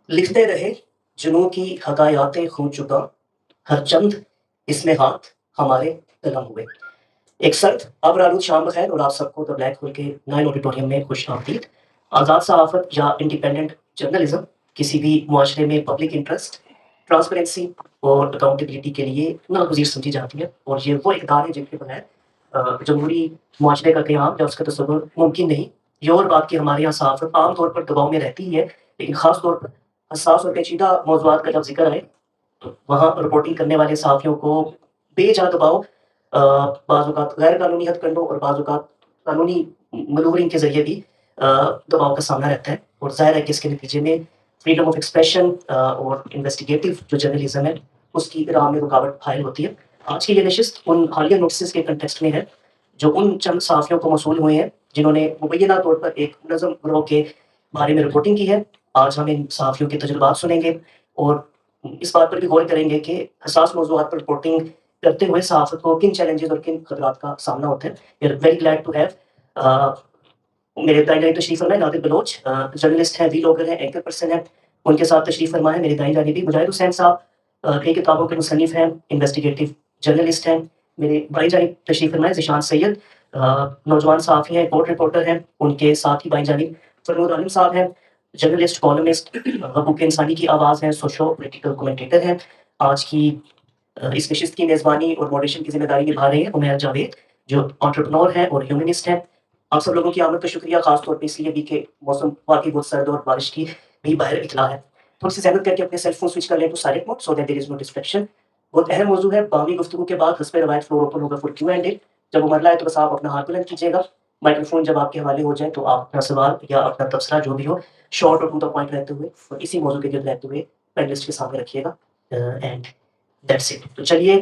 لکھتے رہے جنوں کی حکایاتیں خوں چکا، ہر چند اس میں ہاتھ ہمارے قلم ہوئے۔ ایک سرد ابرآلود شام بخیر اور آپ سب کو دا بلیک ہول کے نئے آڈیٹوریم میں خوش آمدید۔ آزاد صحافت یا انڈیپینڈنٹ جرنلزم کسی بھی معاشرے میں پبلک انٹرسٹ، ٹرانسپیرنسی اور اکاؤنٹیبلٹی کے لیے ناگزیر سمجھی جاتی ہے، اور یہ وہ اقدار ہیں جن کے بغیر جمہوری معاشرے کا قیام یا اس کا تصور ممکن نہیں۔ یہ اور بات کہ ہمارے یہاں صحافت عام طور پر دباؤ میں رہتی ہی ہے، لیکن خاص طور پر حساس اور پیچیدہ موضوعات کا جب ذکر آئے تو وہاں رپورٹنگ کرنے والے صحافیوں کو بے جا دباؤ، بعض اوقات غیر قانونی ہتھ کنڈوں اور بعض اوقات قانونی منورنگ کے ذریعے بھی دباؤ کا سامنا رہتا ہے، اور ظاہر ہے کہ اس کے نتیجے میں فریڈم آف ایکسپریشن اور انویسٹیگیٹو جو جرنلزم ہے اس کی راہ میں رکاوٹ حائل ہوتی ہے۔ آج کی یہ نشست ان حالیہ نوٹسز کے کنٹیکسٹ میں ہے جو ان چند صحافیوں کو موصول ہوئے ہیں جنہوں نے مبینہ طور پر ایک منظم گروہ کے بارے میں رپورٹنگ کی ہے۔ آج ہم ان صحافیوں کے تجربات سنیں گے اور اس بات پر بھی غور کریں گے کہ حساس موضوعات پر رپورٹنگ کرتے ہوئے صحافت کو کن چیلنجز اور کن خطرات کا سامنا ہوتا ہے۔ We are very glad to have میرے دائیں جانب تشریف فرمائے نادر بلوچ، جرنلسٹ ہیں، وی لاگر ہیں، اینکر پرسن ہیں، ان کے ساتھ تشریف فرمائے میرے دائیں جانب بھی مجاہد حسین صاحب، کئی کتابوں کے مصنف ہیں، انویسٹیگیٹو جرنلسٹ ہیں۔ میرے بائیں جانب تشریف فرمائے ذیشان سید، نوجوان صحافی ہیں، کورٹ رپورٹر ہیں، ان کے ساتھ ہی بائیں جانب فرنود عالم صاحب ہیں، جرنلسٹ، کالمسٹ، حقوق انسانی کی آواز ہیں، سوشو پولیٹیکل کومنٹیٹر ہیں۔ آج کی اس نشست کی میزبانی اور ماڈریشن کی ذمہ داری نبھا رہے ہیں عمیر جاوید جو انٹرپرنور ہیں اور ہیومنسٹ ہیں۔ آپ سب لوگوں کی آمد کا شکریہ، خاص طور پہ اس لیے بھی کہ موسم واقعی بہت سرد اور بارش کی بھی باہر اطلاع ہے۔ تھوڑی سی زحمت کر کے اپنے سیل فون سوئچ کر لیں تو silent mode so that there is no distraction. بہت اہم موضوع ہے، باہمی گفتگو کے بعد حسب روایت فلور اوپن ہوگا فور کیو اینڈ اے۔ جب وہ مرلہ ہے تو بس آپ اپنا ہاتھ بلند کیجیے گا، مائکروفون جب آپ کے حوالے ہو جائے تو آپ اپنا سوال یا اپنا تبصرہ جو بھی ہو شارٹ اور ٹو دا پوائنٹ رہتے ہوئے اور اسی موضوع کے گرد رہتے ہوئے پینلسٹ کے سامنے رکھیے گا، اینڈ دیٹس اٹ۔ تو چلیے،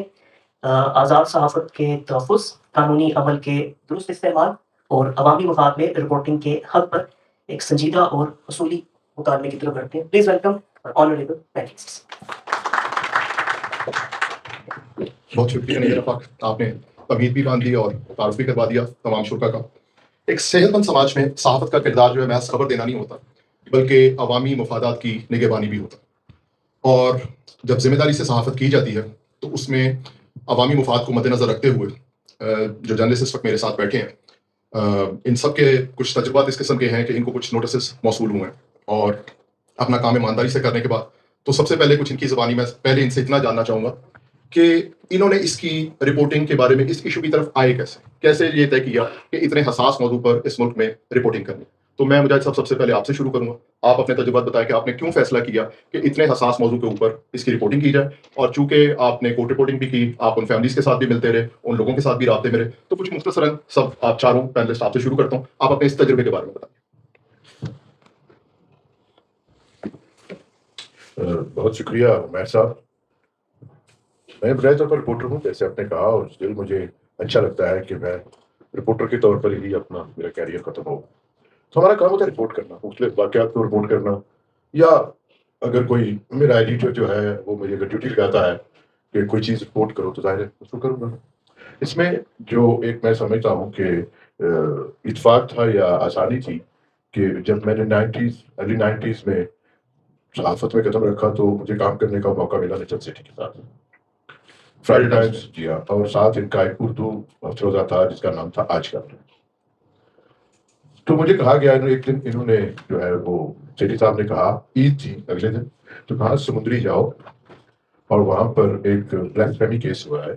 آزاد صحافت کے تحفظ، قانونی عمل کے درست استعمال اور عوامی مفاد میں رپورٹنگ کے حق پر ایک سنجیدہ اور اصولی مکالمے کی طرف بڑھتے ہیں۔ Please welcome honourable panelists. بہت شکریہ نیر افاق، آپ نے تمہید بھی باندھ دی اور تعارف بھی کروا دیا تمام شرکا کا۔ ایک صحت مند سماج میں صحافت کا کردار جو ہے محض خبر دینا نہیں ہوتا، بلکہ عوامی مفادات کی نگہبانی بھی ہوتا، اور جب ذمہ داری سے صحافت کی جاتی ہے تو اس میں عوامی مفاد کو مد نظر رکھتے ہوئے جو جرنلسٹ اس وقت میرے ساتھ بیٹھے ہیں، ان سب کے کچھ تجربات اس قسم کے ہیں کہ ان کو کچھ نوٹسز موصول ہوئے ہیں، اور اپنا کام ایمانداری سے کرنے کے بعد تو سب سے پہلے کچھ ان کی زبانی میں پہلے ان سے اتنا جاننا چاہوں گا کہ انہوں نے اس کی رپورٹنگ کے بارے میں اس ایشو کی طرف آئے کیسے یہ طے کیا کہ اتنے حساس موضوع پر اس ملک میں رپورٹنگ کرنی۔ تو میں مجاہد صاحب سب سے پہلے آپ سے شروع کروں گا، آپ اپنے تجربات بتائیں کہ آپ نے کیوں فیصلہ کیا کہ اتنے حساس موضوع کے اوپر اس کی رپورٹنگ کی جائے، اور چونکہ آپ نے کورٹ رپورٹنگ بھی کی، آپ ان فیملیز کے ساتھ بھی ملتے رہے، ان لوگوں کے ساتھ بھی رابطے میں رہے، تو کچھ مختصراً سب آپ چاروں پینلسٹ آپ سے شروع کرتا ہوں، آپ اپنے اس تجربے کے بارے میں بتائیں۔ بہت شکریہ عمیر صاحب۔ میں بجائے طور پر رپورٹر ہوں، جیسے آپ نے کہا، اور اسٹل مجھے اچھا لگتا ہے کہ میں رپورٹر کے طور پر ہی اپنا میرا کیریئر ختم ہو۔ تو ہمارا کام ہوتا ہے رپورٹ کرنا، مختلف واقعات کو رپورٹ کرنا، یا اگر کوئی میرا ایڈیٹر جو ہے وہ مجھے اگر ڈیوٹی لگاتا ہے کہ کوئی چیز رپورٹ کرو تو ظاہر ہے اس کو کروں گا۔ اس میں جو ایک میں سمجھتا ہوں کہ اتفاق تھا یا آسانی تھی کہ جب میں نے ارلی 90s میں صحافت میں قدم رکھا تو مجھے کام کرنے کا موقع ملا نیچر سٹی کے ساتھ، فرائیڈے ٹائمز، جی ہاں، اور ساتھ ان کا ایک اردو افروزہ تھا جس کا نام تھا آج کا۔ تو مجھے کہا گیا ایک دن انہوں نے جو ہے وہ سیٹھی صاحب نے کہا، عید تھی اگلے دن، تو کہا سمندری جاؤ اور وہاں پر ایک بلیک فیمی کیس ہوا ہے،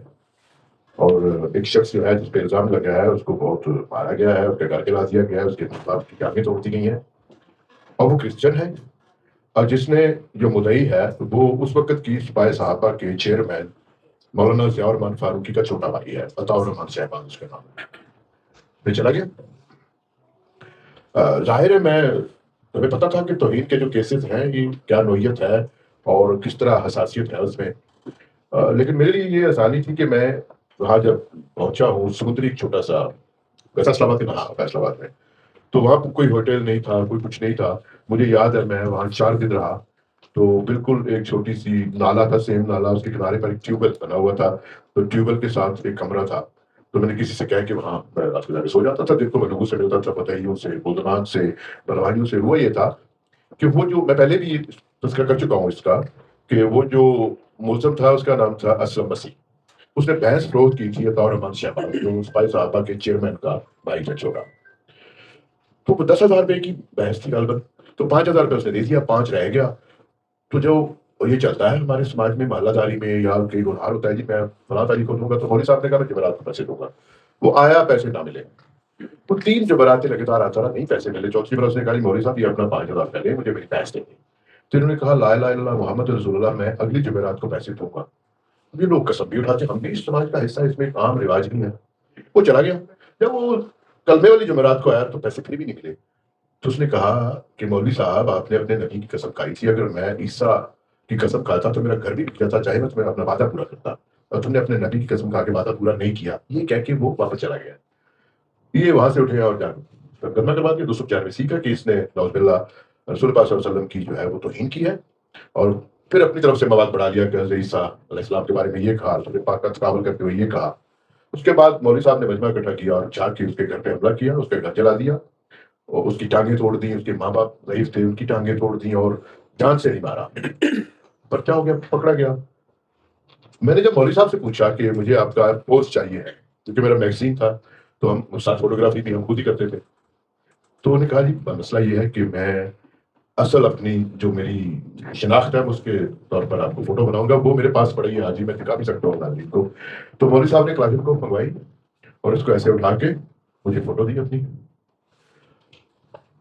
اور ایک شخص جو ہے جس پہ الزام لگا ہے اس کو بہت مارا گیا ہے، اس کے گھر جلا دیا گیا ہے، اس کے باپ کی جانیں توڑ دی گئی ہیں، اور وہ کرسچن ہے، اور جس نے جو مدعی ہے وہ اس وقت کی سپاہی صحابہ کے چیئرمین مولانا ضیاء الرحمن فاروقی کا چھوٹا بھائی ہے، عطاء الرحمن صاحبان اس کا نام ہے۔ میں چلا گیا، ظاہر ہے مجھے پتا تھا کہ توہین کے جو کیسز ہیں یہ کیا نوعیت ہے اور کس طرح حساسیت ہے اس میں، لیکن میرے لیے یہ آسانی تھی کہ میں وہاں جب پہنچا ہوں، سمندری ایک چھوٹا سا فیصل آباد کے نام، فیصل آباد میں، تو وہاں کوئی ہوٹل نہیں تھا، کوئی کچھ نہیں تھا۔ مجھے یاد ہے میں وہاں 4 دن رہا، تو بالکل ایک چھوٹی سی نالا تھا، سیم نالا، اس کے کنارے پر ایک ٹیوب ویل بنا ہوا تھا، تو ٹیوب ویل کے ساتھ ایک کمرہ تھا، تو میں نے کسی سے کہا کہ وہاں میں رات کو جا کے سو جاتا تھا، دن کو میں لوگوں سے ملتا تھا، فتحیوں سے، بلدمان سے، بلوانیوں سے۔ ہوا یہ تھا کہ وہ جو میں پہلے بھی तज़किरा कर चुका हूँ इसका कि वो जो मुलज़म था उसका नाम था असलम मसीह। उसने भैंस फरोख्त की थी बतौर अमन शहबाज, जो स्पाई साहबा के चेयरमैन का भाई था छोटा। तो वो 10,000 रुपए की भैंस थी अलबत, तो 5,000 रुपए उसने दे दिया, 5 रह गया। तो जो ये चलता है हमारे समाज में, मोहल्लादारी में, या कई गुनहार होता है जी मैं फलां तारीख को दूंगा, तो मौलवी साहब ने कहा मैं जमेरात को पैसे दूंगा। वो आया, पैसे ना मिले। वो 3 जमेरातें लगातार आता रहा, नहीं पैसे मिले। चौथी बार उसने कहा मौलवी साहब ये अपना 5,000 रुपए लें, मुझे मेरी भैंस दे दें। तो इन्होंने कहा ला इलाहा इल्लल्लाह मुहम्मद रसूलुल्लाह, मैं अगली जमेरात को पैसे दूंगा। अब ये लोग कसम भी उठाते, हम भी इस समाज का हिस्सा, इसमें एक आम रिवाज भी है। वो चला गया। जब वो कलमे वाली जमेरात को आया तो पैसे फिर भी नहीं मिले। तो उसने कहा कि मौलवी साहब आपने अपने नबी की कसम खाई थी, अगर मैं ईसा की कसम खाता तो मेरा घर भी बिक जाता, चाहे मैं तुम्हें अपना वादा पूरा करता, और तुमने अपने नबी की कसम खा के वादा पूरा नहीं किया। ये कह के वो वापस चला गया। ये वहां से उठे और मुकदमा करवा दिया 295 सीखा कि इसने नौजुबिल्ला रसूल पाक सल्लल्लाहु अलैहि वसल्लम की जो है वो तौहीन की है, और फिर अपनी तरफ से मवाद बढ़ा लिया कि हज़रत ईसा अलैहिस्सलाम के बारे में ये कहा, रसूल पाक का तकाबुल करते हुए ये कहा। उसके बाद मौलवी साहब ने मजमा इकट्ठा किया और जाके उसके घर पे हमला किया, उसके घर जला दिया, और उसकी टांगें तोड़ दी। उसके माँ बाप ज़ईफ थे, उनकी टांगें तोड़ दी, और जान से नहीं मारा। पर्चा हो गया, पकड़ा गया। मैंने जब मौलवी साहब से पूछा कि मुझे आपका पोस्ट चाहिए है, क्योंकि मेरा मैगजीन था, तो हम साथ फोटोग्राफी भी हम खुद ही करते थे। तो उन्होंने कहा जी मसला ये है कि मैं असल अपनी जो मेरी शिनाख्त है उसके तौर पर आपको फोटो बनाऊंगा, वो मेरे पास पड़ी है, आज ही मैं दिखा भी सकता हूँ नाज़रीन को। तो मौलवी साहब ने क्लासिक को मंगवाई और इसको ऐसे उठा के मुझे फोटो दी अपनी।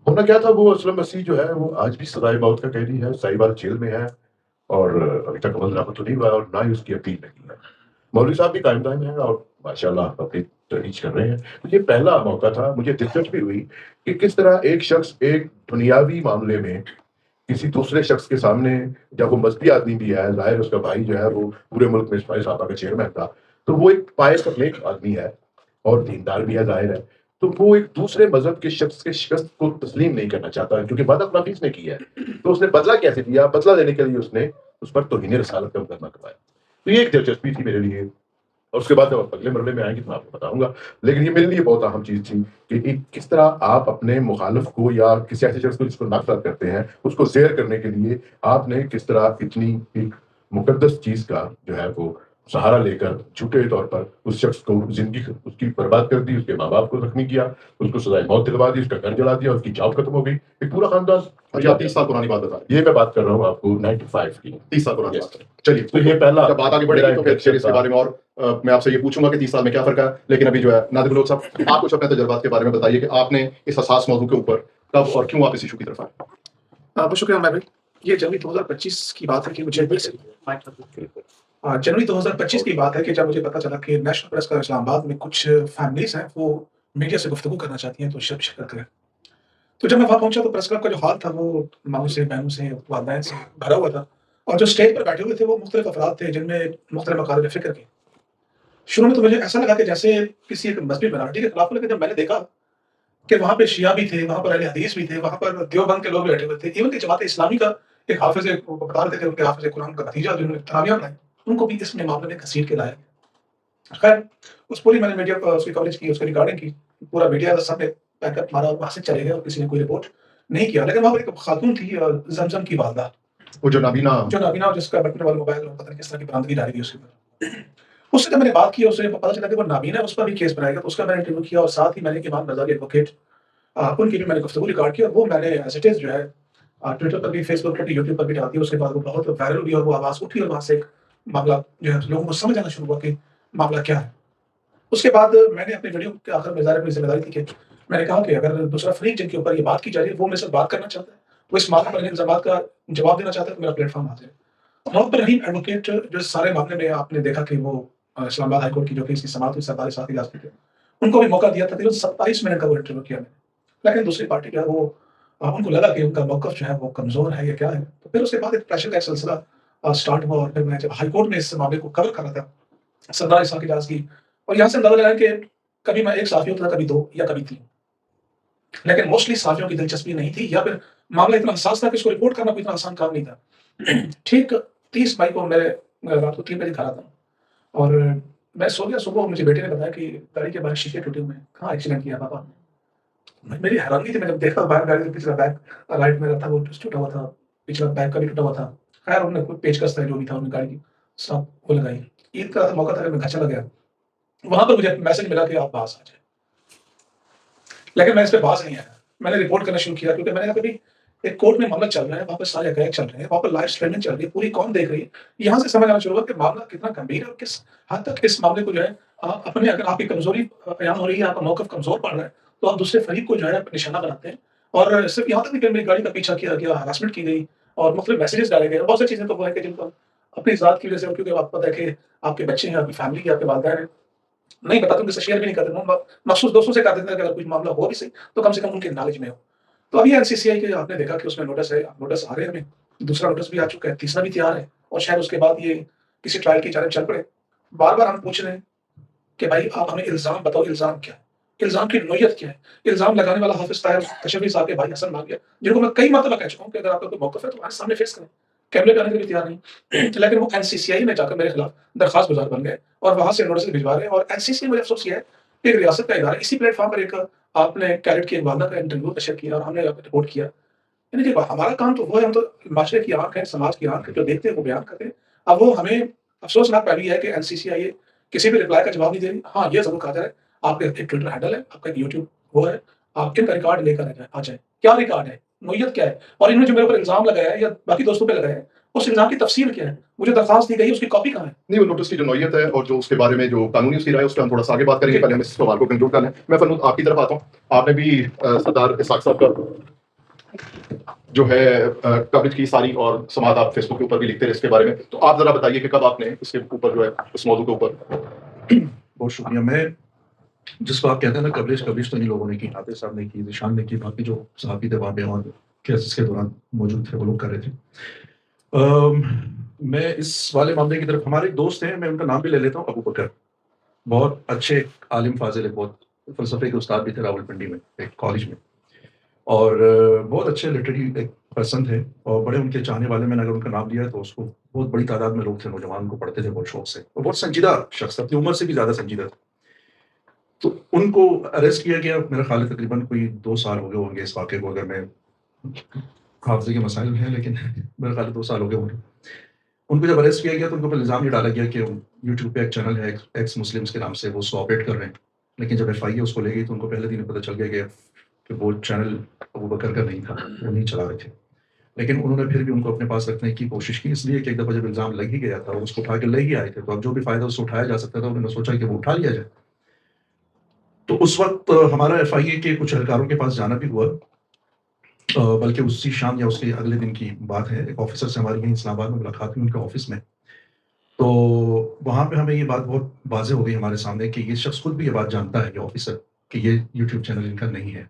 होना क्या था, वो असलम मसीह जो है वो आज भी सजाए मौत का कैदी है, साहिवाल जेल में है, और अभी तक अमल दरामद तो नहीं हुआ, और ना ही उसकी अपील लगी है। मौलवी साहब भी कायम दायम है और माशाल्लाह अपनी तहरीज कर रहे हैं। तो ये पहला मौका था, मुझे दिलचस्पी हुई कि किस तरह एक शख्स एक दुनियावी मामले में किसी दूसरे शख्स के सामने, जब वो मजहबी आदमी भी है, ज़ाहिर उसका भाई जो है वो पूरे मुल्क में स्पाई साहबा का चेयरमैन था, तो वो एक पायस नेक आदमी है और दीनदार भी है, ज़ाहिर है। तो वो एक दूसरे मजहब के शख्स के शिकस्त को तस्लीम नहीं करना चाहता है, क्योंकि वादा-खिलाफी उसने की है। तो उसने बदला कैसे लिया? बदला लेने के लिए उसने उस पर तौहीन रसालत का मुकदमा करवाया। तो ये एक दिलचस्पी थी मेरे लिए, और उसके बाद जब आप अगले मरहले में आएंगे तो मैं आपको बताऊंगा। लेकिन ये मेरे लिए बहुत अहम चीज़ थी कि किस तरह आप अपने मुखालिफ को या किसी ऐसे शख्स को जिसको नफरत करते हैं उसको ज़ेर करने के लिए आपने किस तरह इतनी एक मुकद्दस चीज़ का जो है वो सहारा लेकर झूठे तौर पर उस शख्स को जिंदगी उसकी बर्बाद कर दी, उसके माँ बाप को जख्मी किया, उसको सजाए मौत दिलवा दी, उसका घर जला दिया, उसकी जॉब खत्म हो गई, एक पूरा खानदान। अभी आप 30 साल पुरानी बात बता रहे ये मैं बात कर रहा हूँ आपको 95 की। 30 साल पुरानी Yes. बात है। चलिए, तो ये पहला जब बात आगे बढ़ेगी तो फिर इसके बारे में और मैं आपसे ये पूछूंगा कि 30 साल में क्या फर्क है। लेकिन अभी जो है नादिर बलोच साहब, आप कुछ अपने तजुर्बात के बारे में बताइए कि आपने इस हसास मौजू के ऊपर कब और क्यों आप इस इशू की तरफ आए। बहुत शुक्रिया मैं भाई। ये जनवरी 2025 की बात है कि मुझे जनवरी 2025 की बात है कि जब मुझे पता चला कि नेशनल प्रेस क्लब इस्लामाबाद में कुछ फैमिलीज हैं वो मीडिया से गुफ्तगू करना चाहती हैं, तो शिरकत करें। तो जब मैं वहाँ पहुँचा तो प्रेस क्लब का जो हॉल था वो मामू से, बहनों से, वालदैन से भरा हुआ था, और जो स्टेज पर बैठे हुए थे वो मुख्तलिफ अफराद थे जिनमें मुख्तलिफ मकालिब फ़िक्र के। शुरू में तो मुझे ऐसा लगा कि जैसे किसी एक मजहबी मिनॉरिटी के खिलाफ, लेकिन जब मैंने देखा कि वहाँ पे शिया भी थे, वहाँ पर अहले हदीस भी थे, वहाँ पर देवबंद के लोग भी बैठे हुए थे, इवन कि जमात इस्लामी का एक हाफिज़ वो बता रहे थे कि उनके हाफिज़ कुरान का नतीजा जिन्होंने तरावियाँ बनाई, उनको भी इस मामले में घसीट के लाया गया। खैर, उस पूरी मैंने मीडिया पर उसकी कवरेज की, उसकी रिकॉर्डिंग की, पूरा मीडिया सब ने बैकअप मारा और वहाँ से चले गए और किसी ने कोई रिपोर्ट नहीं किया। लेकिन वहाँ पर एक खातून थी, ज़मज़म की वालदा, वो जो नाबीना जिसका बटन वाला मोबाइल पता नहीं किस तरह की बरामदगी डाली थी उसके ऊपर। उससे जब मैंने बात की, उससे पता चला कि वो नाबीना है, उस पर भी केस बनाया गया, तो उसका मैंने इंटरव्यू किया, और साथ ही मैंने इमाम रज़ा एडवोकेट उनकी भी मैंने गुफ्तगू रिकॉर्ड की, और वो मैंने एज़ इट इज़ जो है ट्विटर पर भी, फेसबुक पर भी, यूट्यूब पर भी डाल दी। उसके बाद वो बहुत वायरल हुई और वो आवाज़ उठी, और वहाँ से एक मामला जो है लोगों को समझ आना शुरू हुआ कि मामला क्या है। उसके बाद मैंने अपनी वीडियो के आखिर में अपनी जिम्मेदारी थी कि मैंने कहा कि अगर दूसरा फरीक जिनके ऊपर ये बात की जा रही है वो मेरे साथ बात करना चाहता है, वो इस मामले पर इल्ज़ामात का जवाब देना चाहता है, तो मेरा प्लेटफॉर्म हाजिर है। मोहम्मद रहीम एडवोकेट जो इस सारे मामले में आपने देखा कि वो इस्लामाबाद हाई कोर्ट की जो कि इसकी समाअत हुई 47 इजलास थे, उनको भी मौका दिया था। तकरीबन 27 मिनट का वो इंटरव्यू किया मैंने, लेकिन दूसरी पार्टी जो है वो उनको लगा कि उनका मौक़िफ़ जो है वो कमज़ोर है या क्या है। तो फिर उसके बाद एक प्रेशर का एक सिलसिला स्टार्ट हुआ, और फिर मैं जब हाई कोर्ट में इस मामले को कवर कर रहा था 17 इजलास की इजलास की, और यहाँ से अंदाज़ा लगाया कि कभी मैं एक साफ़ी होता था, कभी 2 या कभी 3, लेकिन मोस्टली साफ़ियों की दिलचस्पी नहीं थी, या फिर मामला इतना हसास था कि इसको रिपोर्ट करना कोई इतना आसान काम नहीं था। ठीक 30 मई को मैं रात को 3 बजे घर आता हूँ, और मैं सो गया। सुबह मुझे बेटे ने बताया कि गाड़ी के बाहर शीशे टूटे हुए हैं। कहाँ एक्सीडेंट किया पापा ने? मेरी हैरानी थी, मैं जब देखा बाहर गाड़ी का पिछला बैक राइट मेरा था वो टूटा हुआ था, पिछला बैक का भी टूटा हुआ था। खैर उन्होंने कोई पेचकस था जो भी था उन्होंने गाड़ी की सब वो लगाई। ईद का मौका था, मैं घर चला गया। वहाँ पर मुझे मैसेज मिला कि आप पास आ जाएँ। लेकिन मैं इस पे बाज़ नहीं आया। मैंने रिपोर्ट करना शुरू किया क्योंकि मैंने कहा कभी एक कोर्ट में मामला चल रहा है, वहाँ पे सारे हक़ाइक़ चल रहे हैं, वहाँ पर लाइव स्ट्रीमिंग चल रही है, पूरी कौम देख रही है। यहाँ से समझ आना शुरू हुआ कि मामला कितना गंभीर है और किस हद तक इस मामले को जो है अपने अगर आपकी कमज़ोरी बयान हो रही है, आपका मौक़िफ़ कमज़ोर पड़ रहा है, तो आप दूसरे फरीक को जो है निशाना बनाते हैं। और सिर्फ़ यहाँ तक नहीं कि मेरी गाड़ी का पीछा किया गया, हरासमेंट की गई और मुख़्तलिफ़ मैसेजेस डाले गए। बहुत सारी चीज़ें तो वो है कि जिनको अपनी ज़ात की वज़ह से, क्योंकि आपको पता है कि आपके बच्चे हैं, आपकी फैमिली है, आपके वालिदैन हैं, नहीं बताते, उनके साथ शेयर भी नहीं करते। मखसूस दोस्तों से कर देते हैं कि अगर कोई मामला हो भी सही, तो कम से कम उनके नॉलेज में हो। तो अभी एनसीसीआई के आपने देखा कि उसमें नोटिस है, नोटिस आ रहे हैं हमें, दूसरा नोटिस भी आ चुका है, तीसरा भी तैयार है और शायद उसके बाद ये किसी ट्रायल की जानिब चल पड़े। बार-बार हम पूछ रहे हैं कि भाई आप हमें इल्ज़ाम बताओ, इल्ज़ाम क्या है? इल्ज़ाम की नोयत क्या है? इल्ज़ाम लगाने वाला हाफ़िज़ ताहिर कशफ़ी साहब के भाई हसन मागिया, जिनको मैं कई मरतबा कह चुका हूँ कि अगर आपका कोई मौक़िफ़ है तो हमारे सामने फेस करें। कैमरे पे आने के लिए तैयार नहीं। लेकिन वो एनसीसीआई में जाकर मेरे खिलाफ दरख़्वास्त गुज़ार बन गए और वहाँ से नोटिस भिजवा रहे हैं। और एनसीसीआई, मुझे अफ़सोस ये है कि एक रियासत का इदारा, इसी प्लेटफ़ॉर्म पर एक आपने कैडेट की एक वालदा का इंटरव्यू नशर किया और हमने रिपोर्ट किया। यानी कि हमारा काम तो वो है, हम तो माशरे की आँख है, समाज की आँख है, जो देखते हैं वो बयान करते हैं। अब वो हमें अफ़सोसनाक पहलू ये है कि एनसीसीआई किसी भी रिप्लाई का जवाब नहीं दे रही। हाँ, ये ज़रूर कहा जा रहा है, आपका एक ट्विटर हैंडल है, आपका एक यूट्यूब वो है, आप इनका रिकॉर्ड लेकर आ जाएँ। क्या रिकॉर्ड है? नोयत क्या है? और इन्होंने जो मेरे ऊपर इल्ज़ाम लगाया है या बाकी दोस्तों पे लगाया है, उस इल्ज़ाम की तफ़सील क्या है? मुझे दरख़्वास्त दी गई है, उसकी कॉपी कहाँ है? नहीं, वो नोटिस की जो नौयत है और जो उसके बारे में जो कानूनी उसकी राय है, उस पे हम थोड़ा-सा आगे बात करेंगे। पहले हम इस सवाल को कंक्लूड कर लें। मैं फरनूद आपकी तरफ आता हूँ। आपने भी सरदार इसहाक़ साहब का जो है कवरेज की सारी और समात आप फेसबुक के ऊपर भी लिखते रहे इसके बारे में। तो आप ज़रा बताइए कि कब आपने इसके ऊपर जो है इस मौज़ू के ऊपर। बहुत शुक्रिया। मैं जिसको आप कहते हैं ना कवरेज तो इन लोगों ने की, हाफिज़ साहब ने की, ज़ीशान ने की, बाकी जो सहाफ़ी थे वहाँ पे और केसेस के दौरान मौजूद थे वो लोग कर रहे थे। मैं इस वाले मामले की तरफ, हमारे एक दोस्त हैं, मैं उनका नाम भी ले लेता हूँ, अबू बकर। बहुत अच्छे आलिम फ़ाज़िल है, बहुत फ़लसफ़े के उस्ताद भी थे रावलपिंडी में एक कॉलेज में, और बहुत अच्छे लिटरेरी एक पर्सन थे और बड़े उनके चाहने वाले। मैंने अगर उनका नाम लिया तो उसको बहुत बड़ी तादाद में लोग थे, नौजवान उनको पढ़ते थे बहुत शौक से, और बहुत संजीदा शख्स, अपनी उम्र से भी ज़्यादा संजीदा था। तो उनको अरेस्ट किया गया, मेरा ख़्याल है तकरीबन कोई 2 साल हो गए होंगे इस वाक़े को, अगर मैं हाफ़िज़े के मसाइल हैं, लेकिन मेरा ख़्याल है 2 साल हो गए होंगे। उनको जब अरेस्ट किया गया तो उनके ऊपर इल्ज़ाम ये डाला गया कि यूट्यूब पे एक चैनल है एक्स मुस्लिम्स के नाम से, वो उसको ऑपरेट कर रहे हैं। लेकिन जब एफआईए उसको ले गई तो उनको पहले दिन ही पता चल गया कि वो चैनल अबू बकर का नहीं था, वो नहीं चला रहे थे। लेकिन उन्होंने फिर भी उनको अपने पास रखने की कोशिश की, इसलिए कि एक दफ़ा जब इल्ज़ाम लग ही गया था और उसको उठा के ले ही आए थे, तो अब जो भी फ़ायदा उससे उठाया जा सकता था उन्होंने सोचा कि वो उठा लिया जाए। तो उस वक़्त हमारा एफआईए के कुछ एहलकारों के पास जाना भी हुआ, बल्कि उसी शाम या उसके अगले दिन की बात है। एक ऑफ़िसर से हमारी यहीं इस्लामाबाद में मुलाकात हुई उनके ऑफ़िस में। तो वहाँ पे हमें ये बात बहुत वाज़ेह हो गई हमारे सामने कि ये शख्स खुद भी ये बात जानता है, ये ऑफ़िसर, कि ये यूट्यूब चैनल इनका नहीं है।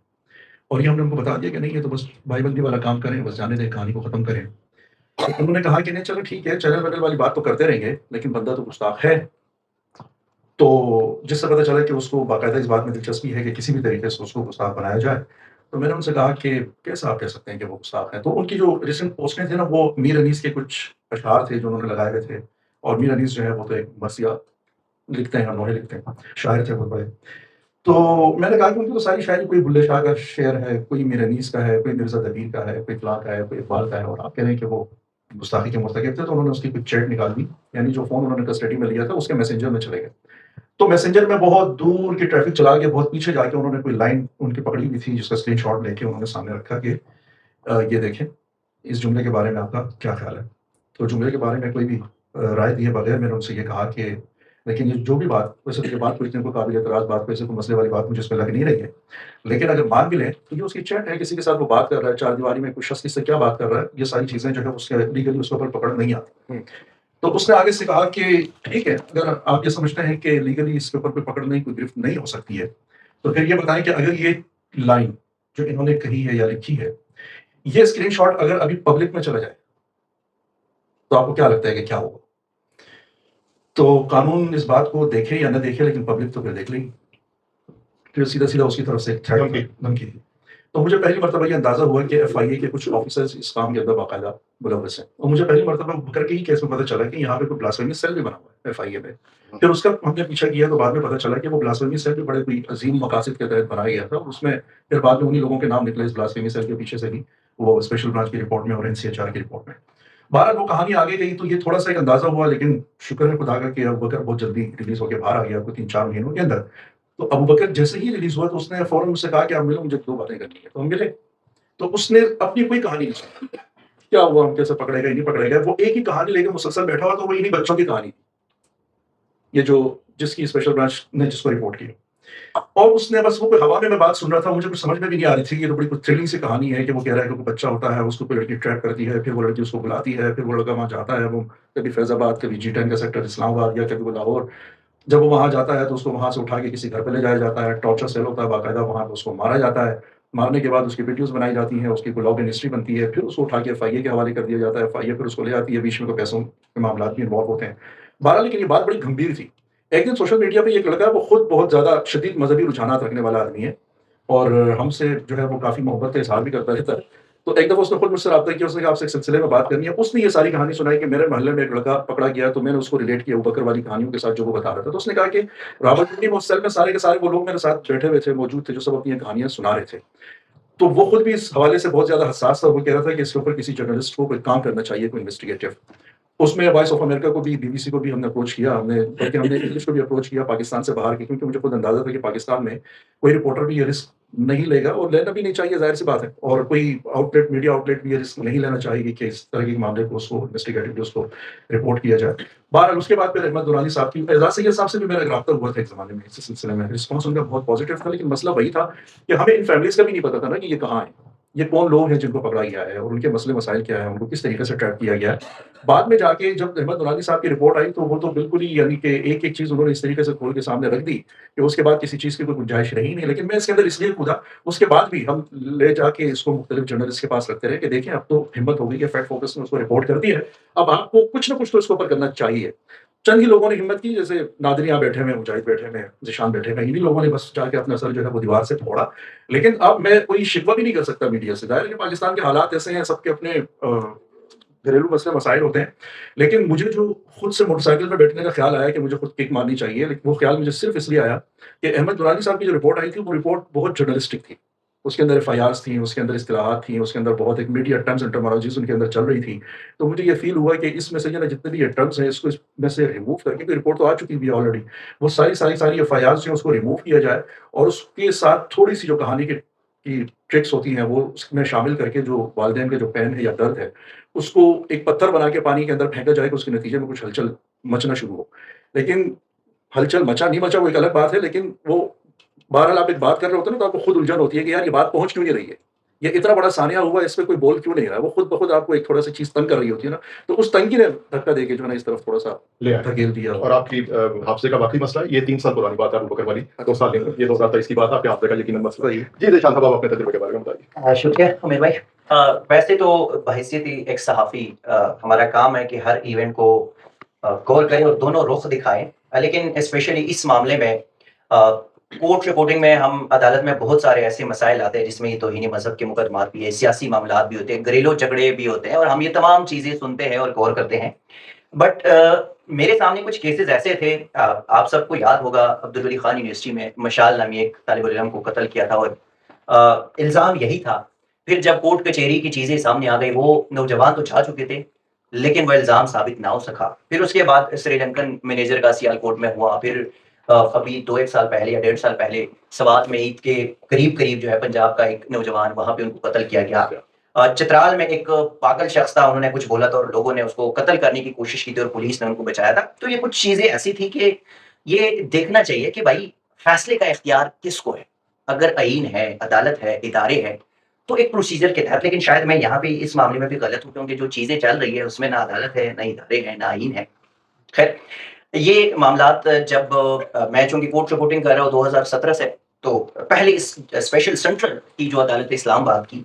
और ये हमने उनको बता दिया कि नहीं, ये तो बस भाईबंदी वाला काम करें, बस जाने दें, कहानी को ख़त्म करें। तो उन्होंने कहा कि नहीं चलो ठीक है, चैनल-वैनल वाली बात तो करते रहेंगे, लेकिन बंदा तो गुस्ताख़ है। तो जिससे पता चला कि उसको बाकायदा इस बात में दिलचस्पी है कि किसी भी तरीके से उसको गुस्ताख़ बनाया जाए। तो मैंने उनसे कहा कि कैसे आप कह सकते हैं कि वो गुस्ताख़ है? तो उनकी जो रिसेंट पोस्टें थी ना, वो मीर अनीस के कुछ अशआर थे जो उन्होंने लगाए हुए थे, और मीर अनीस जो है वो तो एक मरसिया लिखते हैं, नोहे लिखते हैं, शायर थे बहुत बड़े। तो मैंने कहा कि उनकी तो सारी शायरी, कोई बुल्ले शाह का शेर है, कोई मीर अनीस का है, कोई मिर्ज़ा दबीर का है, कोई फ़लाँ का है, कोई इक़बाल का है, और आप कह रहे हैं कि वो गुस्ताख़ी के मुर्तकिब थे। तो उन्होंने उसकी कुछ चैट निकाल दी, यानी जो फ़ोन उन्होंने कस्टडी में लिया था उसके मैसेंजर में चले गए। तो मैसेंजर में बहुत दूर की ट्रैफ़िक चला के बहुत पीछे जाके उन्होंने कोई लाइन उनकी पकड़ी हुई थी, जिसका स्क्रीनशॉट लेके उन्होंने सामने रखा कि ये देखें, इस जुमले के बारे में आपका क्या ख़्याल है? तो जुमले के बारे में कोई भी राय दिए बगैर मैंने उनसे ये कहा कि लेकिन ये जो भी बात, वैसे तो ये बात कोई इतने को काबिल एतराज़ बात, वैसे कोई मसले वाली बात मुझे इसमें लग नहीं रही है। लेकिन अगर मान भी लें तो ये उसकी चैट है, किसी के साथ वो बात कर रहा है, चारदीवारी में कोई शख्स किससे क्या बात कर रहा है, ये सारी चीज़ें जो है उसके लीगली उसके ऊपर पकड़ नहीं आती। तो उसने आगे से कहा कि ठीक है, अगर आप ये समझते हैं कि लीगली इसके ऊपर कोई पकड़ नहीं, कोई गिरफ्त नहीं हो सकती है, तो फिर ये बताएं कि अगर ये लाइन जो इन्होंने कही है या लिखी है, ये स्क्रीनशॉट अगर अभी पब्लिक में चला जाए तो आपको क्या लगता है कि क्या होगा? तो कानून इस बात को देखे या न देखे, लेकिन पब्लिक तो फिर देख लेगी। फिर सीधा-सीधा उसकी तरफ से एक धमकी थी। तो मुझे पहली मर्तबा ये अंदाज़ा हुआ कि एफआईए के कुछ ऑफिसर्स इस काम के अंदर बाकायदा मुलव्वस हैं, और मुझे पहली मर्तबा बकर के ही केस में पता चला कि यहाँ पे कोई ब्लास्फेमी सेल भी बना हुआ है एफआईए में। फिर उसका हमने पीछा किया तो बाद में पता चला कि वो ब्लास्फेमी सेल भी बड़े कोई अजीम मकासद के तहत बनाया गया था, और उसमें फिर बाद में उन्हीं लोगों के नाम निकले इस ब्लास्फेमी सेल के पीछे से भी, वो स्पेशल ब्रांच की रिपोर्ट में और NCHR की रिपोर्ट में। बहरहाल वो कहानी आगे गई तो ये थोड़ा-सा एक अंदाज़ा हुआ, लेकिन शुक्र है खुदा का कि अबू बकर बहुत जल्दी रिलीज़ होके बाहर आ गया, कोई 3-4 महीनों के अंदर। तो अबू बकर जैसे ही रिलीज़ हुआ तो उसने फ़ौरन मुझसे कहा कि आप मिलो, मुझे 2 बातें करनी है। तो हम मिले, तो उसने अपनी कोई कहानी नहीं सुनाई। क्या हुआ, हम कैसे पकड़े गए, नहीं पकड़े गए, वो एक ही कहानी लेके मुसलसल बैठा हुआ, तो वो इन्हीं बच्चों की कहानी, ये जो जिसकी स्पेशल ब्रांच ने जिसको रिपोर्ट की। और उसने बस वो कोई हवा में मैं बात सुन रहा था, मुझे कुछ समझ में भी नहीं आ रही थी। ये तो बड़ी कुछ थ्रिलिंग सी कहानी है कि वो कह रहा है कि कोई बच्चा होता है, उसको कोई लड़की ट्रैप करती है, फिर वो लड़की उसको बुलाती है, फिर वो लड़का वहाँ जाता है, वो कभी फैज़ाबाद, कभी G10 का सेक्टर इस्लामाबाद, या कभी वो लाहौर। जब वो वहाँ जाता है तो उसको वहाँ से उठा के किसी घर पे ले जाया जाता है, टॉर्चर सेल होता है बाकायदा, वहाँ पे उसको मारा जाता है। मारने के बाद उसकी वीडियोज़ बनाई जाती हैं, उसकी कोई लॉग-इन हिस्ट्री बनती है, फिर उसको उठा के FIA के हवाले कर दिया जाता है, FIA फिर उसको ले आती है, बीच में कोई पैसों के मामलात भी इन्वॉल्व होते हैं। बहरहाल लेकिन ये बात बड़ी गंभीर थी। एक दिन सोशल मीडिया पे एक लड़का है, वो खुद बहुत ज़्यादा शदीद मज़हबी रुझानात रखने वाला आदमी है, और हमसे जो है वो काफ़ी मोहब्बत का इज़हार भी करता रहता है। तो एक दफ़ा उसने खुद मुझसे राब्ता किया, उसने कहा आपसे एक सिलसिले में बात करनी है। उसने ये सारी कहानी सुनाई कि मेरे मोहल्ले में एक लड़का पकड़ा गया, तो मैंने उसको रिलेट किया अबू बकर वाली कहानियों के साथ जो वो बता रहा था। तो उसने कहा कि रावलपिंडी में उस सेल में सारे के सारे वो लोग मेरे साथ बैठे हुए थे, मौजूद थे, जो सब अपनी ये कहानियाँ सुना रहे थे। तो वो खुद भी इस हवाले से बहुत ज़्यादा हसास था। वो कह रहा था कि इसके ऊपर किसी जर्नलिस्ट को कोई काम करना चाहिए, कोई इन्वेस्टिगेटिव। उसमें वॉइस ऑफ अमेरिका को भी, BBC को भी हमने अप्रोच किया, बल्कि हमने इंग्लिश को भी अप्रोच किया पाकिस्तान से बाहर के, क्योंकि मुझे खुद अंदाज़ा था कि पाकिस्तान में कोई रिपोर्टर भी ये रिस्क नहीं लेगा, और लेना भी नहीं चाहिए, ज़ाहिर-सी बात है। और कोई आउटलेट, मीडिया आउटलेट भी ये रिस्क नहीं लेना चाहिए कि इस तरह के मामले को उसको इन्वेस्टिगेटिवली उसको रिपोर्ट किया जाए। बहरहाल उसके बाद फिर अहमद दुरानी साहब की, एजाज़ सैयद साहब से भी मेरा राब्ता हुआ था एक ज़माने में इस सिलसिले में। रिस्पॉन्स उनका बहुत पॉजिटिव था, लेकिन मसला वही था कि हमें इन फैमिलीज़ का भी नहीं पता था ना कि ये कहाँ हैं। ये कौन लोग हैं जिनको पकड़ा गया है, और उनके मसले मसाइल क्या हैं, उनको किस तरीके से ट्रैप किया गया है। बाद में जाके जब अहमद दुरानी साहब की रिपोर्ट आई, तो वो तो बिल्कुल ही, यानी कि एक-एक चीज़ उन्होंने इस तरीके से खोल के सामने रख दी कि उसके बाद किसी चीज़ की कोई गुंजाइश रही नहीं। लेकिन मैं इसके अंदर इसलिए कूदा, उसके बाद भी हम ले जाके इसको मुख्तलिफ जर्नलिस्ट के पास रखते रहे कि देखिए अब तो हिम्मत हो गई है, फैक्ट फोकस ने उसको रिपोर्ट कर दी है, अब आपको कुछ ना कुछ तो इसके ऊपर करना चाहिए। चंद ही लोगों ने हिम्मत की, जैसे नादिर यहाँ बैठे हुए हैं, मुजाहिद बैठे हुए हैं, ज़ीशान बैठे हुए हैं, इन्हीं लोगों ने बस जाके अपना सर जो है वो दीवार से फोड़ा। लेकिन अब मैं कोई शिकवा भी नहीं कर सकता मीडिया से। ज़ाहिर है कि पाकिस्तान के हालात ऐसे हैं, सबके अपने घरेलू मसले मसाइल होते हैं। लेकिन मुझे जो खुद से मोटरसाइकिल पे बैठने का ख़्याल आया कि मुझे खुद किक मारनी चाहिए, लेकिन वो ख़्याल मुझे सिर्फ़ इसलिए आया कि अहमद दुरानी साहब की जो रिपोर्ट आई थी, वो रिपोर्ट बहुत जर्नलिस्टिक थी। उसके अंदर FIRs थी, उसके अंदर इस्तिलाहात थी, उसके अंदर बहुत एक मीडिया टर्म्स एंड टर्मिनोलॉजीज़ उनके अंदर चल रही थी। तो मुझे ये फ़ील हुआ कि इसमें से जो है जितने भी ये टर्म्स हैं, इसको इसमें से रिमूव करके, क्योंकि रिपोर्ट तो आ चुकी भी है ऑलरेडी, वो सारी FIRs जो हैं उसको रिमूव किया जाए, और उसके साथ थोड़ी-सी जो कहानी की ट्रिक्स होती हैं वो उसमें शामिल करके, जो वालिदैन का जो पेन है या दर्द है, उसको एक पत्थर बना के पानी के अंदर फेंका जाए कि उसके नतीजे में कुछ हलचल मचना शुरू हो। लेकिन हलचल मचा नहीं मचा वो एक अलग बात है, लेकिन वो बहरहाल आप एक बात कर रहे होते हैं ना, तो आपको खुद उलझन होती है कि यार ये बात पहुँच क्यों नहीं रही है? ये इतना बड़ा सानिया हुआ, इस पे कोई बोल क्यों नहीं रहा है? वो खुद ब खुद आपको एक थोड़ा-सा चीज़ तंग कर रही होती है ना, तो उस तंगी ने धक्का देके जो है ना इस तरफ थोड़ा-सा ले आए। धकेल दिया। और आपकी हादसे का वाकई मसला है, ये 3 साल पुरानी बात है अबू बकर वाली, 2 साल नहीं, ये 2023 की बात है, आपके हादसे का यकीनन मसला है। जी, ज़ीशान साहब, आप अपने तजुर्बे के बारे में बताइए। शुक्रिया उमेर भाई। वैसे तो बहैसियत ही एक सहाफ़ी हमारा काम है कि हर इवेंट को कवर करें और दोनों रुख दिखाएं। लेकिन स्पेशली इस मामले में कोर्ट रिपोर्टिंग में हम अदालत में बहुत सारे ऐसे मसाइल आते हैं जिसमें ये तौहीन मज़हब के मुकदमात भी है, सियासी मामलात भी होते हैं, घरेलू झगड़े भी होते हैं, और हम ये तमाम चीज़ें सुनते हैं और कवर करते हैं। बट मेरे सामने कुछ केसेस ऐसे थे, आप सबको याद होगा अब्दुल वली खान यूनिवर्सिटी में मशाल नामी एक तालिब इल्म को कत्ल किया था, और इल्ज़ाम यही था। फिर जब कोर्ट कचहरी की चीज़ें सामने आ गई, वो नौजवान तो जा चुके थे, लेकिन वो इल्ज़ाम साबित ना हो सका। फिर उसके बाद श्रीलंकन मैनेजर का सियालकोट में हुआ, फिर अभी 2-1 साल पहले या 1.5 साल पहले सवात में ईद के करीब जो है पंजाब का एक नौजवान, वहाँ पे उनको कत्ल किया गया। चित्राल में एक पागल शख्स था, उन्होंने कुछ बोला था और लोगों ने उसको कत्ल करने की कोशिश की थी और पुलिस ने उनको बचाया था। तो ये कुछ चीज़ें ऐसी थी कि ये देखना चाहिए कि भाई फैसले का इख्तियार किसको है। अगर आईन है, अदालत है, इदारे हैं, तो एक प्रोसीजर के तहत। लेकिन शायद मैं यहाँ पे इस मामले में भी गलत हूँ, क्योंकि जो चीज़ें चल रही है उसमें ना अदालत है, ना इदारे हैं, ना आईन है। खैर, ये मामलात जब मैं चूँकि कोर्ट रिपोर्टिंग कर रहा हूँ 2017 से, तो पहले इस स्पेशल सेंट्रल की जो अदालत इस्लामाबाद की,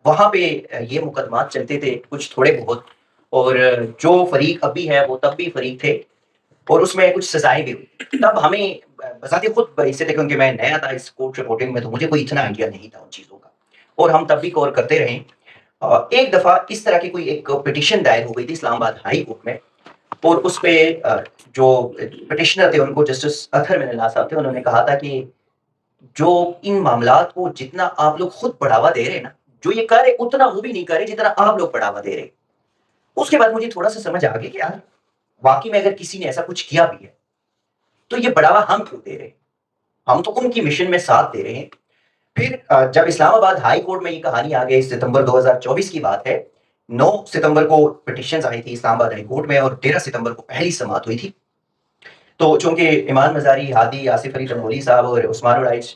वहाँ पे ये मुकदमात चलते थे कुछ थोड़े बहुत, और जो फरीक अभी है वो तब भी फरीक थे, और उसमें कुछ सजाएं भी हुई। तब हमें बज़ाते खुद इससे थे, क्योंकि मैं नया था इस कोर्ट रिपोर्टिंग में, तो मुझे कोई इतना आइडिया नहीं था उन चीज़ों का, और हम तब भी कवर करते रहे। एक दफ़ा इस तरह की कोई एक पिटीशन दायर हो गई थी इस्लामाबाद हाई कोर्ट में, और उस पे जो पिटिशनर थे उनको जस्टिस अतहर मिनल्लाह साहब थे, उन्होंने कहा था कि जो इन मामलात को जितना आप लोग खुद बढ़ावा दे रहे हैं ना, جو یہ کر رہے اتنا وہ بھی نہیں کر رہے جتنا آپ لوگ بڑھاوا دے رہے. اس کے بعد مجھے تھوڑا سا سمجھ آ گئی کہ یار واقعی میں اگر کسی نے ایسا کچھ کیا بھی ہے تو یہ بڑھاوا ہم کیوں دے رہے ہیں؟ ہم تو ان کی مشن میں ساتھ دے رہے ہیں. پھر جب اسلام آباد ہائی کورٹ میں یہ کہانی آ گئی, ستمبر 2024 کی بات ہے, 9 ستمبر کو پٹیشنز آئی تھی اسلام آباد ہائی کورٹ میں اور 13 ستمبر کو پہلی سماعت ہوئی تھی. تو چونکہ ایمان مزاری, ہادی, آصف علی تنولی صاحب اور عثمان العائج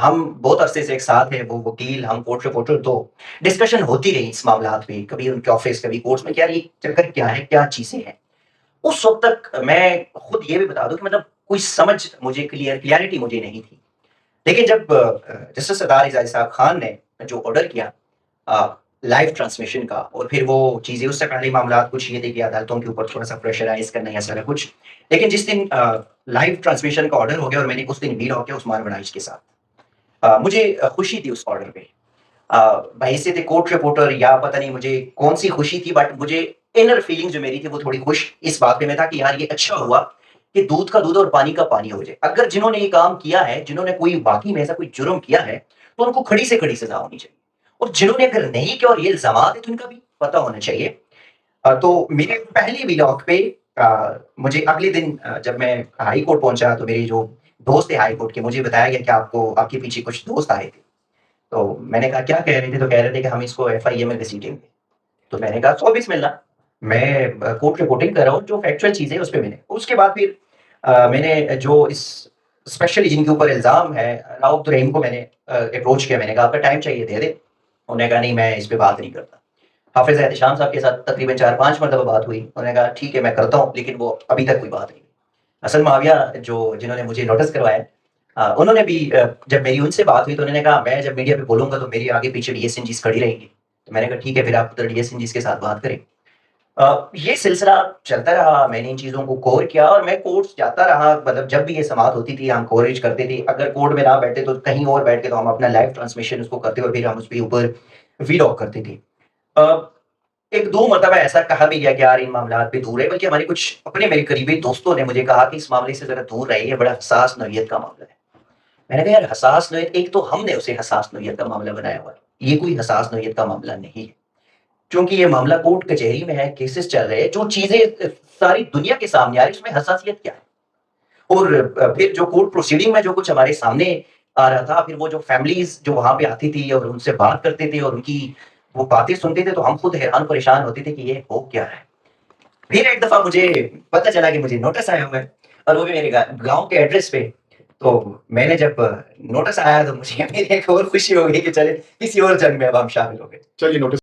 ہم بہت عرصے سے ایک ساتھ ہیں, وہ وکیل, ہم کورٹ رپورٹر, تو ڈسکشن ہوتی رہی اس معاملات پہ, کبھی ان کے آفس کبھی کورٹس میں, کیا یہ چکر کیا ہے, کیا چیزیں ہیں. اس وقت تک میں خود یہ بھی بتا دوں کہ مطلب کوئی سمجھ مجھے کلیئرٹی مجھے نہیں تھی. لیکن جب جسٹس سردار اعجاز صاحب خان نے جو آرڈر کیا لائیو ٹرانسمیشن کا, اور پھر وہ چیزیں, اس سے پہلے معاملات کچھ یہ تھے کہ عدالتوں کے اوپر تھوڑا سا پریشرائز کرنا یا سارا کچھ, لیکن جس دن لائیو ٹرانسمیشن کا آرڈر ہو گیا اور میں نے اس دن ویلاگ کیا عثمان بڑائش کے ساتھ, مجھے خوشی تھی اس آرڈر پہ. بحیثیت کورٹ رپورٹر یا پتہ نہیں مجھے کون سی خوشی تھی, بٹ مجھے انر فیلنگ جو میری تھی وہ تھوڑی خوش اس بات پہ میں تھا کہ یار یہ اچھا ہوا کہ دودھ کا دودھ اور پانی کا پانی ہو جائے. اگر جنہوں نے یہ کام کیا ہے, جنہوں نے کوئی واقعی میں ایسا کوئی جرم کیا ہے, تو ان کو کھڑی سے کھڑی سزا ہونی چاہیے, اور جنہوں نے اگر نہیں کیا اور یہ الزامات ہیں تو ان کا بھی پتہ ہونا چاہیے. تو میرے پہلی ویلاگ پہ مجھے اگلے دن جب میں ہائی کورٹ پہنچا تو میری جو دوست تھے ہائی کورٹ کے, مجھے بتایا گیا کہ آپ کے پیچھے کچھ دوست آئے تھے. تو میں نے کہا کیا کہہ رہے تھے, تو کہہ رہے تھے کہ ہم اس کو FIA میں گھسیٹیں گے. تو میں نے کہا سو بسم اللہ, میں کورٹ رپورٹنگ کر رہا ہوں, جو فیکچوئل چیزیں اس پہ میں نے. اس کے بعد پھر میں نے جو اس اسپیشلی جن کے اوپر الزام ہے, راؤ عبدالرحیم کو میں نے اپروچ کیا, میں نے کہا آپ کا ٹائم چاہیے دے دے. انہوں نے کہا نہیں میں اس پہ بات نہیں کرتا. حافظ احتشام صاحب کے ساتھ تقریباً 4-5 مرتبہ بات ہوئی, انہوں نے کہا ٹھیک ہے میں کرتا ہوں, لیکن وہ ابھی تک کوئی بات نہیں. حسن معاویہ جنہوں نے مجھے نوٹس کروایا, انہوں نے بھی جب میری ان سے بات ہوئی تو انہوں نے کہا میں جب میڈیا پہ بولوں گا تو میری آگے پیچھے DSNGs کھڑی رہیں گی. تو میں نے کہا ٹھیک ہے پھر آپ ادھر DSNGs کے ساتھ بات کریں. یہ سلسلہ چلتا رہا, میں نے ان چیزوں کو کور کیا اور میں کورٹس جاتا رہا. مطلب جب بھی یہ سماعت ہوتی تھی ہم کوریج کرتے تھے, اگر کورٹ میں نہ بیٹھے تو کہیں اور بیٹھ کے تو ہم اپنا لائیو ٹرانسمیشن اس کو کرتے اور پھر ہم اس کے اوپر ویلاگ کرتے تھے. 1-2 مرتبہ ایسا کہا بھی گیا کہ یار ان معاملات پہ دور ہے, بلکہ ہمارے کچھ اپنے میرے قریبی دوستوں نے مجھے کہا کہ اس معاملے سے ذرا دور رہے, یہ بڑا حساس نوعیت کا معاملہ ہے. میں نے کہا یار حساس نوعیت, ایک تو ہم نے اسے حساس نوعیت کا معاملہ بنایا ہوا ہے, یہ کوئی حساس نوعیت کا معاملہ نہیں ہے, چونکہ یہ معاملہ کورٹ کچہری میں ہے, کیسز چل رہے ہیں, جو چیزیں ساری دنیا کے سامنے آ رہی, اس میں حساسیت کیا ہے. اور پھر جو کورٹ پروسیڈنگ میں جو کچھ ہمارے سامنے آ رہا تھا, پھر وہ جو فیملیز جو وہاں پہ آتی تھی اور ان سے بات کرتے تھے اور ان کی وہ باتیں سنتے تھے, تو ہم خود حیران پریشان ہوتے تھے کہ یہ ہو کیا ہے. پھر ایک دفعہ مجھے پتہ چلا کہ مجھے نوٹس آیا ہوا ہے, اور وہ بھی میرے گاؤں کے ایڈریس پہ. تو میں نے جب نوٹس آیا تو مجھے میری ایک اور خوشی ہو گئی کہ چلے کسی اور جنگ میں اب ہم شامل ہو گئے. چلیے نوٹس